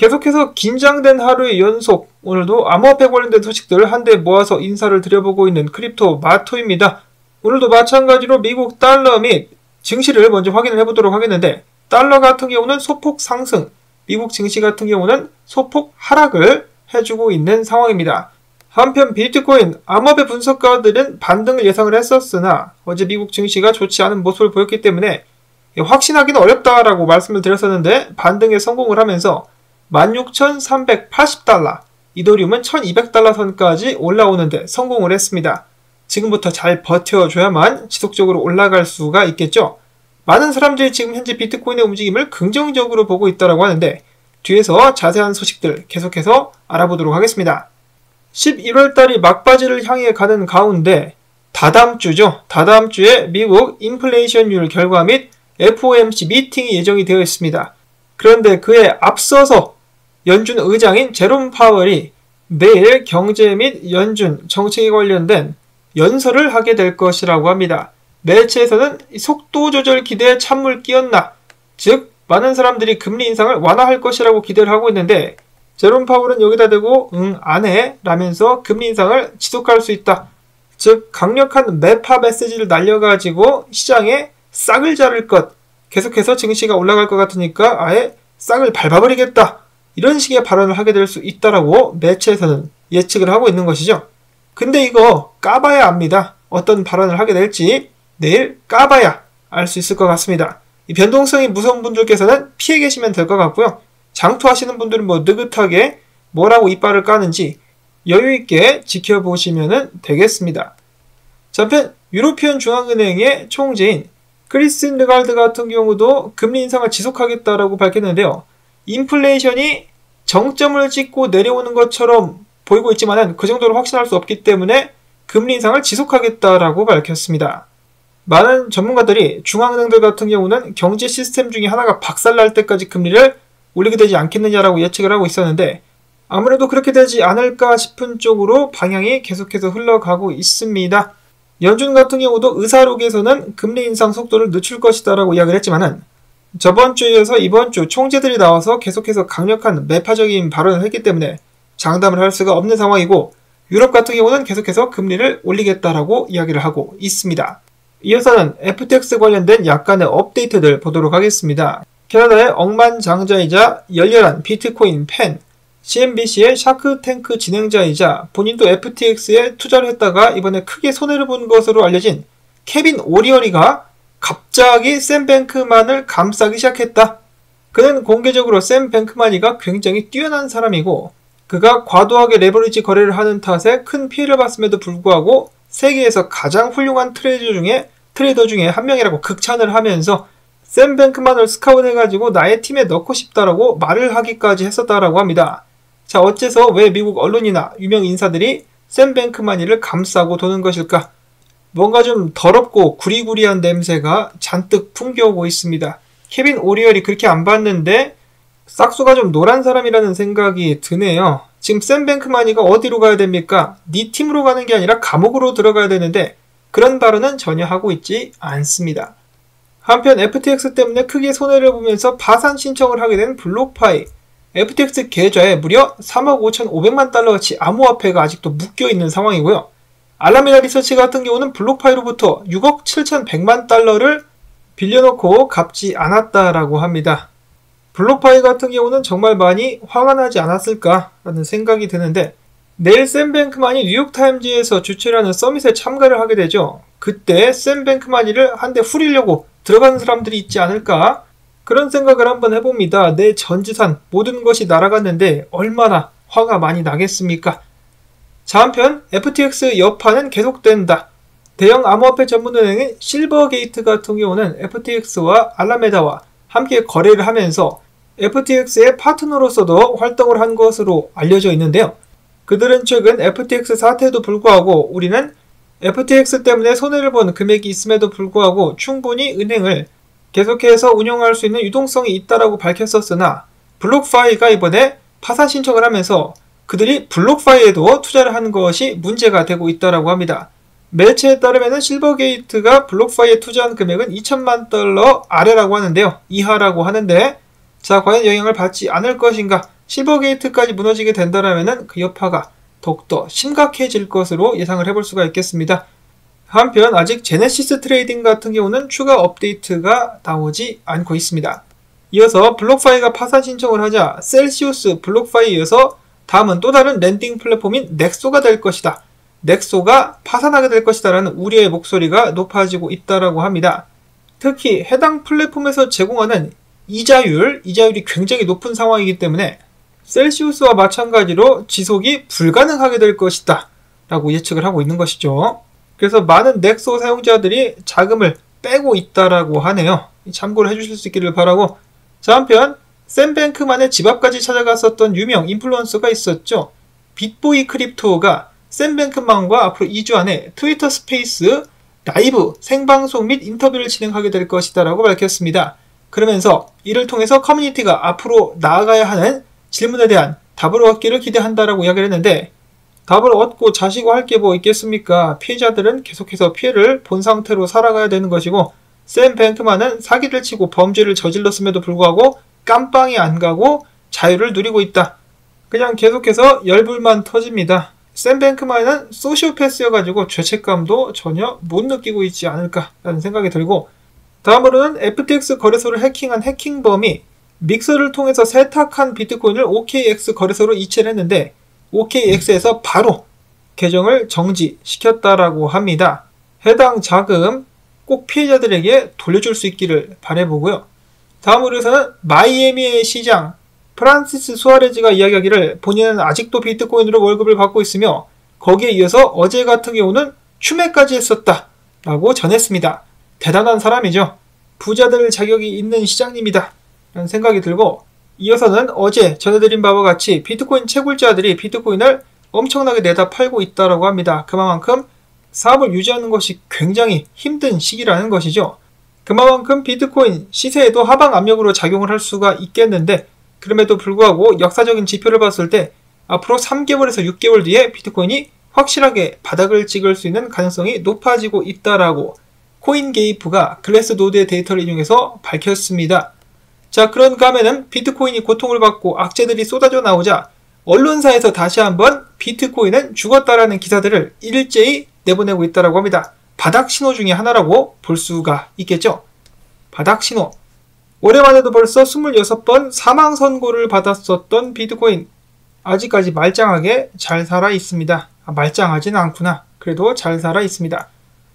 계속해서 긴장된 하루의 연속, 오늘도 암호화폐 관련된 소식들 한데 모아서 인사를 드려보고 있는 크립토 마토입니다. 오늘도 마찬가지로 미국 달러 및 증시를 먼저 확인을 해보도록 하겠는데, 달러 같은 경우는 소폭 상승, 미국 증시 같은 경우는 소폭 하락을 해주고 있는 상황입니다. 한편 비트코인, 암호화폐 분석가들은 반등을 예상을 했었으나 어제 미국 증시가 좋지 않은 모습을 보였기 때문에 확신하기는 어렵다라고 말씀을 드렸었는데, 반등에 성공을 하면서 16,380달러, 이더리움은 1,200달러 선까지 올라오는데 성공을 했습니다. 지금부터 잘 버텨줘야만 지속적으로 올라갈 수가 있겠죠. 많은 사람들이 지금 현재 비트코인의 움직임을 긍정적으로 보고 있다고 하는데, 뒤에서 자세한 소식들 계속해서 알아보도록 하겠습니다. 11월달이 막바지를 향해 가는 가운데 다다음 주죠. 다다음 주에 미국 인플레이션율 결과 및 FOMC 미팅이 예정이 되어 있습니다. 그런데 그에 앞서서 연준 의장인 제롬 파월이 내일 경제 및 연준 정책에 관련된 연설을 하게 될 것이라고 합니다. 매체에서는 속도 조절 기대에 찬물 끼얹나, 즉 많은 사람들이 금리 인상을 완화할 것이라고 기대를 하고 있는데, 제롬 파월은 여기다 대고 응 안 해 라면서 금리 인상을 지속할 수 있다, 즉 강력한 매파 메시지를 날려가지고 시장에 싹을 자를 것, 계속해서 증시가 올라갈 것 같으니까 아예 싹을 밟아버리겠다, 이런 식의 발언을 하게 될 수 있다라고 매체에서는 예측을 하고 있는 것이죠. 근데 이거 까봐야 압니다. 어떤 발언을 하게 될지 내일 까봐야 알 수 있을 것 같습니다. 이 변동성이 무서운 분들께서는 피해 계시면 될 것 같고요. 장투하시는 분들은 느긋하게 뭐라고 이빨을 까는지 여유있게 지켜보시면 되겠습니다. 한편 유로피언 중앙은행의 총재인 크리스틴 르갈드 같은 경우도 금리 인상을 지속하겠다라고 밝혔는데요. 인플레이션이 정점을 찍고 내려오는 것처럼 보이고 있지만 그 정도로 확신할 수 없기 때문에 금리 인상을 지속하겠다라고 밝혔습니다. 많은 전문가들이 중앙은행들 같은 경우는 경제 시스템 중에 하나가 박살날 때까지 금리를 올리게 되지 않겠느냐라고 예측을 하고 있었는데, 아무래도 그렇게 되지 않을까 싶은 쪽으로 방향이 계속해서 흘러가고 있습니다. 연준 같은 경우도 의사록에서는 금리 인상 속도를 늦출 것이다라고 이야기를 했지만은 저번 주에 이어서 이번 주 총재들이 나와서 계속해서 강력한 매파적인 발언을 했기 때문에 장담을 할 수가 없는 상황이고, 유럽 같은 경우는 계속해서 금리를 올리겠다라고 이야기를 하고 있습니다. 이어서는 FTX 관련된 약간의 업데이트들 보도록 하겠습니다. 캐나다의 억만장자이자 열렬한 비트코인 팬, CNBC의 샤크탱크 진행자이자 본인도 FTX에 투자를 했다가 이번에 크게 손해를 본 것으로 알려진 케빈 오리어리가 갑자기 샘 뱅크만을 감싸기 시작했다. 그는 공개적으로 샘 뱅크만이가 굉장히 뛰어난 사람이고, 그가 과도하게 레버리지 거래를 하는 탓에 큰 피해를 봤음에도 불구하고 세계에서 가장 훌륭한 트레이더 중에 한 명이라고 극찬을 하면서 샘 뱅크만을 스카웃해가지고 나의 팀에 넣고 싶다라고 말을 하기까지 했었다라고 합니다. 자, 어째서 왜 미국 언론이나 유명 인사들이 샘 뱅크만이를 감싸고 도는 것일까? 뭔가 좀 더럽고 구리구리한 냄새가 잔뜩 풍겨오고 있습니다. 케빈 오리얼이 그렇게 안 봤는데 싹수가 좀 노란 사람이라는 생각이 드네요. 지금 샘 뱅크만이가 어디로 가야 됩니까? 네 팀으로 가는 게 아니라 감옥으로 들어가야 되는데 그런 발언은 전혀 하고 있지 않습니다. 한편 FTX 때문에 크게 손해를 보면서 파산 신청을 하게 된 블록파이, FTX 계좌에 무려 3억 5,500만 달러어치 암호화폐가 아직도 묶여있는 상황이고요. 알라메다 리서치 같은 경우는 블록파이로부터 6억 7,100만 달러를 빌려놓고 갚지 않았다라고 합니다. 블록파이 같은 경우는 정말 많이 화가 나지 않았을까라는 생각이 드는데, 내일 샘 뱅크만이 뉴욕타임즈에서 주최를 하는 서밋에 참가를 하게 되죠. 그때 샘 뱅크만이를 한 대 후리려고 들어가는 사람들이 있지 않을까? 그런 생각을 한번 해봅니다. 내 전재산 모든 것이 날아갔는데 얼마나 화가 많이 나겠습니까? 자, 한편 FTX 여파는 계속된다. 대형 암호화폐 전문은행인 실버게이트 같은 경우는 FTX와 알라메다와 함께 거래를 하면서 FTX의 파트너로서도 활동을 한 것으로 알려져 있는데요. 그들은 최근 FTX 사태에도 불구하고 우리는 FTX 때문에 손해를 본 금액이 있음에도 불구하고 충분히 은행을 계속해서 운영할 수 있는 유동성이 있다라고 밝혔었으나, 블록파이가 이번에 파산 신청을 하면서 그들이 블록파이에도 투자를 한 것이 문제가 되고 있다라고 합니다. 매체에 따르면 실버게이트가 블록파이에 투자한 금액은 2천만 달러 아래라고 하는데요. 이하라고 하는데, 자, 과연 영향을 받지 않을 것인가 실버게이트까지 무너지게 된다면 그 여파가 더욱더 심각해질 것으로 예상을 해볼 수가 있겠습니다. 한편 아직 제네시스 트레이딩 같은 경우는 추가 업데이트가 나오지 않고 있습니다. 이어서 블록파이가 파산 신청을 하자 셀시우스, 블록파이에 이어서 다음은 또 다른 랜딩 플랫폼인 넥소가 될 것이다. 넥소가 파산하게 될 것이다 라는 우려의 목소리가 높아지고 있다고 합니다. 특히 해당 플랫폼에서 제공하는 이자율이 굉장히 높은 상황이기 때문에 셀시우스와 마찬가지로 지속이 불가능하게 될 것이다 라고 예측을 하고 있는 것이죠. 그래서 많은 넥소 사용자들이 자금을 빼고 있다라고 하네요. 참고를 해주실 수 있기를 바라고. 자, 한편 샘 뱅크만의 집 앞까지 찾아갔었던 유명 인플루언서가 있었죠. 빅보이 크립토가 샘 뱅크만과 앞으로 2주 안에 트위터 스페이스 라이브 생방송 및 인터뷰를 진행하게 될 것이다 라고 밝혔습니다. 그러면서 이를 통해서 커뮤니티가 앞으로 나아가야 하는 질문에 대한 답을 얻기를 기대한다라고 이야기를 했는데, 답을 얻고 자시고 할 게 뭐 있겠습니까? 피해자들은 계속해서 피해를 본 상태로 살아가야 되는 것이고, 샘 뱅크만은 사기를 치고 범죄를 저질렀음에도 불구하고 깜빵이 안 가고 자유를 누리고 있다. 그냥 계속해서 열불만 터집니다. 샘 뱅크만은 소시오패스여가지고 죄책감도 전혀 못 느끼고 있지 않을까라는 생각이 들고, 다음으로는 FTX 거래소를 해킹한 해킹범이 믹서를 통해서 세탁한 비트코인을 OKX 거래소로 이체를 했는데 OKX에서 바로 계정을 정지시켰다라고 합니다. 해당 자금 꼭 피해자들에게 돌려줄 수 있기를 바라보고요. 다음으로서는 마이애미의 시장 프란시스 수아레즈가 이야기하기를 본인은 아직도 비트코인으로 월급을 받고 있으며 거기에 이어서 어제 같은 경우는 추매까지 했었다 라고 전했습니다. 대단한 사람이죠. 부자들 자격이 있는 시장님이다 라는 생각이 들고, 이어서는 어제 전해드린 바와 같이 비트코인 채굴자들이 비트코인을 엄청나게 내다 팔고 있다고 합니다. 그만큼 사업을 유지하는 것이 굉장히 힘든 시기라는 것이죠. 그만큼 비트코인 시세에도 하방 압력으로 작용을 할 수가 있겠는데, 그럼에도 불구하고 역사적인 지표를 봤을 때 앞으로 3개월에서 6개월 뒤에 비트코인이 확실하게 바닥을 찍을 수 있는 가능성이 높아지고 있다라고 코인게이프가 글래스노드의 데이터를 인용해서 밝혔습니다. 자, 그런가 하면은 비트코인이 고통을 받고 악재들이 쏟아져 나오자 언론사에서 다시 한번 비트코인은 죽었다라는 기사들을 일제히 내보내고 있다고 합니다. 바닥 신호 중에 하나라고 볼 수가 있겠죠. 바닥 신호. 올해만 해도 벌써 26번 사망 선고를 받았었던 비트코인. 아직까지 말짱하게 잘 살아 있습니다. 말짱하진 않구나. 그래도 잘 살아 있습니다.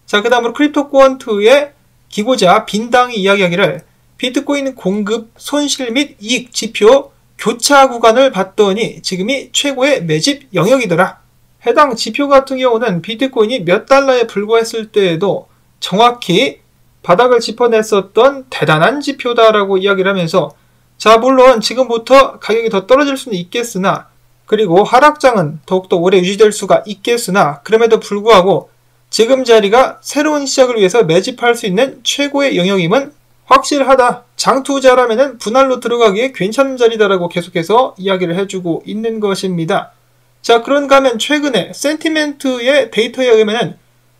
자, 그 다음으로 크립토코언트의 기고자 빈당이 이야기하기를 비트코인 공급 손실 및 이익 지표 교차 구간을 봤더니 지금이 최고의 매집 영역이더라. 해당 지표 같은 경우는 비트코인이 몇 달러에 불과했을 때에도 정확히 바닥을 짚어냈었던 대단한 지표다라고 이야기를 하면서, 자, 물론 지금부터 가격이 더 떨어질 수는 있겠으나, 그리고 하락장은 더욱더 오래 유지될 수가 있겠으나, 그럼에도 불구하고 지금 자리가 새로운 시작을 위해서 매집할 수 있는 최고의 영역임은 확실하다. 장투자라면 분할로 들어가기에 괜찮은 자리다라고 계속해서 이야기를 해주고 있는 것입니다. 자, 그런가 하면 최근에 센티멘트의 데이터에 의하면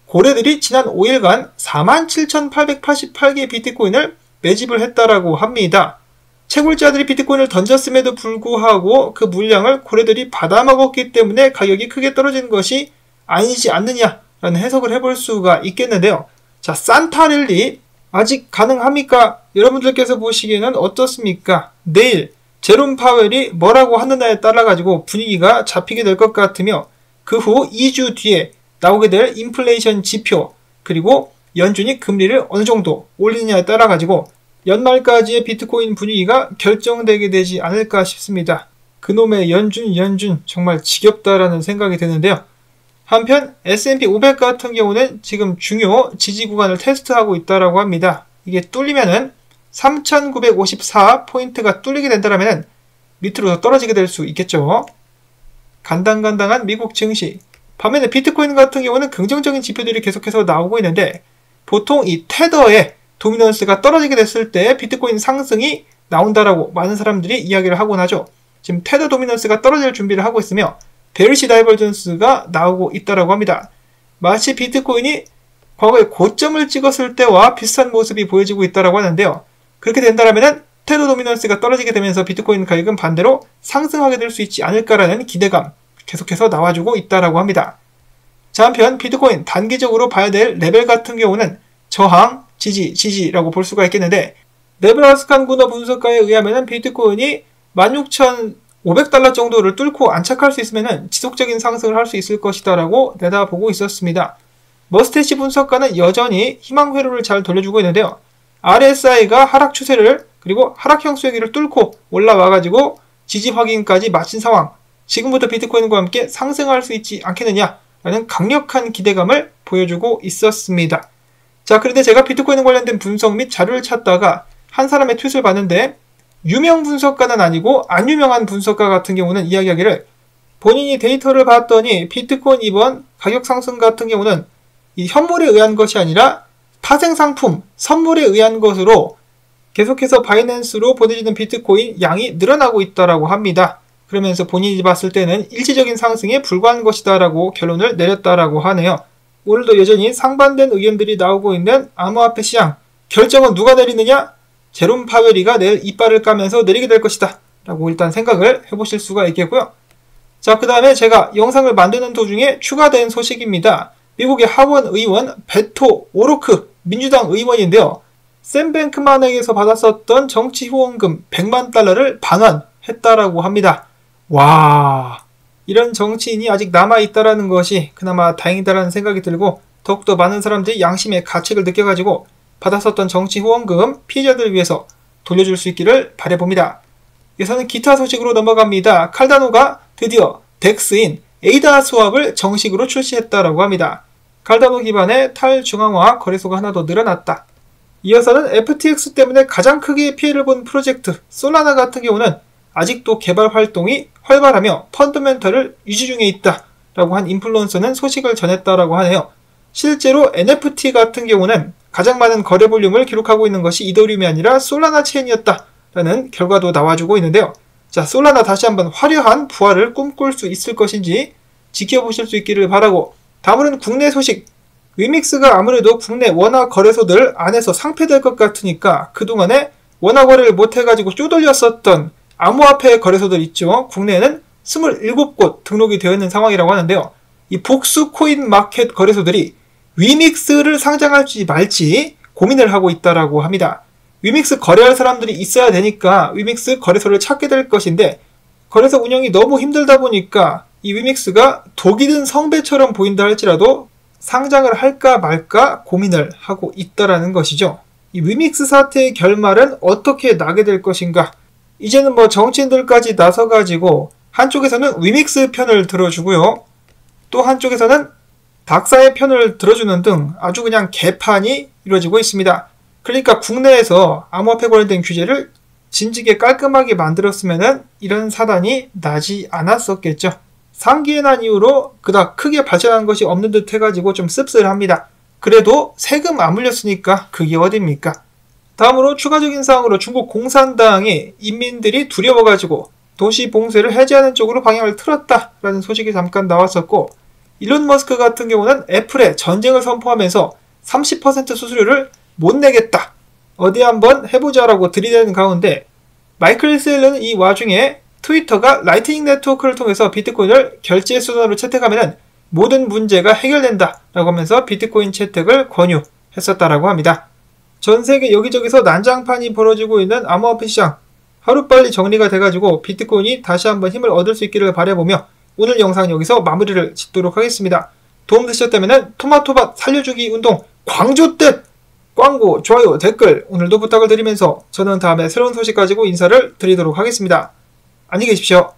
고래들이 지난 5일간 47,888개의 비트코인을 매집을 했다라고 합니다. 채굴자들이 비트코인을 던졌음에도 불구하고 그 물량을 고래들이 받아먹었기 때문에 가격이 크게 떨어진 것이 아니지 않느냐라는 해석을 해볼 수가 있겠는데요. 자, 산타랠리 아직 가능합니까? 여러분들께서 보시기에는 어떻습니까? 내일 제롬 파웰이 뭐라고 하느냐에 따라 가지고 분위기가 잡히게 될 것 같으며, 그 후 2주 뒤에 나오게 될 인플레이션 지표, 그리고 연준이 금리를 어느 정도 올리느냐에 따라 가지고 연말까지의 비트코인 분위기가 결정되게 되지 않을까 싶습니다. 그놈의 연준 정말 지겹다라는 생각이 드는데요. 한편 S&P 500 같은 경우는 지금 중요 지지 구간을 테스트하고 있다고 합니다. 이게 뚫리면은 3,954포인트가 뚫리게 된다면 밑으로 떨어지게 될 수 있겠죠. 간당간당한 미국 증시. 반면에 비트코인 같은 경우는 긍정적인 지표들이 계속해서 나오고 있는데, 보통 이 테더의 도미넌스가 떨어지게 됐을 때 비트코인 상승이 나온다라고 많은 사람들이 이야기를 하곤 하죠. 지금 테더 도미넌스가 떨어질 준비를 하고 있으며 베리시 다이버전스가 나오고 있다라고 합니다. 마치 비트코인이 과거에 고점을 찍었을 때와 비슷한 모습이 보여지고 있다라고 하는데요. 그렇게 된다면 테러 도미넌스가 떨어지게 되면서 비트코인 가격은 반대로 상승하게 될 수 있지 않을까라는 기대감 계속해서 나와주고 있다라고 합니다. 자, 한편 비트코인 단기적으로 봐야 될 레벨 같은 경우는 저항, 지지라고 볼 수가 있겠는데, 네브라스칸 군어 분석가에 의하면 비트코인이 16,500달러 정도를 뚫고 안착할 수 있으면 지속적인 상승을 할 수 있을 것이다 라고 내다보고 있었습니다. 머스테시 분석가는 여전히 희망 회로를 잘 돌려주고 있는데요. RSI가 하락 추세를 그리고 하락형 수익을 뚫고 올라와가지고 지지 확인까지 마친 상황, 지금부터 비트코인과 함께 상승할 수 있지 않겠느냐라는 강력한 기대감을 보여주고 있었습니다. 자, 그런데 제가 비트코인 관련된 분석 및 자료를 찾다가 한 사람의 트윗을 봤는데, 유명 분석가는 아니고 안 유명한 분석가 같은 경우는 이야기하기를, 본인이 데이터를 봤더니 비트코인 이번 가격 상승 같은 경우는 이 현물에 의한 것이 아니라 파생상품, 선물에 의한 것으로 계속해서 바이낸스로 보내지는 비트코인 양이 늘어나고 있다라고 합니다. 그러면서 본인이 봤을 때는 일시적인 상승에 불과한 것이다 라고 결론을 내렸다라고 하네요. 오늘도 여전히 상반된 의견들이 나오고 있는 암호화폐 시장, 결정은 누가 내리느냐? 제롬 파웰이가 내일 이빨을 까면서 내리게 될 것이다 라고 일단 생각을 해보실 수가 있겠고요. 자, 그 다음에 제가 영상을 만드는 도중에 추가된 소식입니다. 미국의 하원 의원 베토 오로크 민주당 의원인데요. 샘 뱅크만에게서 받았었던 정치 후원금 100만 달러를 반환했다라고 합니다. 와, 이런 정치인이 아직 남아있다라는 것이 그나마 다행이다라는 생각이 들고, 더욱더 많은 사람들이 양심의 가책을 느껴가지고 받았었던 정치 후원금 피해자들을 위해서 돌려줄 수 있기를 바라봅니다. 여기서는 기타 소식으로 넘어갑니다. 칼다노가 드디어 덱스인 에이다 스왑을 정식으로 출시했다라고 합니다. 칼다노 기반의 탈중앙화 거래소가 하나 더 늘어났다. 이어서는 FTX 때문에 가장 크게 피해를 본 프로젝트 솔라나 같은 경우는 아직도 개발 활동이 활발하며 펀더멘털을 유지 중에 있다라고 한 인플루언서는 소식을 전했다라고 하네요. 실제로 NFT 같은 경우는 가장 많은 거래 볼륨을 기록하고 있는 것이 이더리움이 아니라 솔라나 체인이었다라는 결과도 나와주고 있는데요. 자, 솔라나 다시 한번 화려한 부활을 꿈꿀 수 있을 것인지 지켜보실 수 있기를 바라고, 다음으로는 국내 소식. 위믹스가 아무래도 국내 원화 거래소들 안에서 상폐될 것 같으니까 그동안에 원화 거래를 못해가지고 쪼들렸었던 암호화폐 거래소들 있죠. 국내에는 27곳 등록이 되어 있는 상황이라고 하는데요. 이 복수 코인 마켓 거래소들이 위믹스를 상장할지 말지 고민을 하고 있다라고 합니다. 위믹스 거래할 사람들이 있어야 되니까 위믹스 거래소를 찾게 될 것인데, 거래소 운영이 너무 힘들다 보니까 이 위믹스가 독이 든 성배처럼 보인다 할지라도 상장을 할까 말까 고민을 하고 있다라는 것이죠. 이 위믹스 사태의 결말은 어떻게 나게 될 것인가? 이제는 뭐 정치인들까지 나서가지고 한쪽에서는 위믹스 편을 들어주고요, 또 한쪽에서는 닥사의 편을 들어주는 등 아주 그냥 개판이 이루어지고 있습니다. 그러니까 국내에서 암호화폐 관련된 규제를 진지게 깔끔하게 만들었으면은 이런 사단이 나지 않았었겠죠. 상기에 난 이후로 그닥 크게 발전한 것이 없는 듯 해가지고 좀 씁쓸합니다. 그래도 세금 안 물렸으니까 그게 어딥니까? 다음으로 추가적인 사항으로 중국 공산당이 인민들이 두려워가지고 도시 봉쇄를 해제하는 쪽으로 방향을 틀었다라는 소식이 잠깐 나왔었고, 일론 머스크 같은 경우는 애플에 전쟁을 선포하면서 30% 수수료를 못 내겠다, 어디 한번 해보자라고 들이대는 가운데, 마이클 셀러는 이 와중에 트위터가 라이트닝 네트워크를 통해서 비트코인을 결제 수단으로 채택하면 모든 문제가 해결된다 라고 하면서 비트코인 채택을 권유했었다라고 합니다. 전 세계 여기저기서 난장판이 벌어지고 있는 암호화폐 시장, 하루빨리 정리가 돼가지고 비트코인이 다시 한번 힘을 얻을 수 있기를 바라보며 오늘 영상 여기서 마무리를 짓도록 하겠습니다. 도움되셨다면 토마토밭 살려주기 운동 광주뜻 광고, 좋아요, 댓글 오늘도 부탁을 드리면서 저는 다음에 새로운 소식 가지고 인사를 드리도록 하겠습니다. 안녕히 계십시오.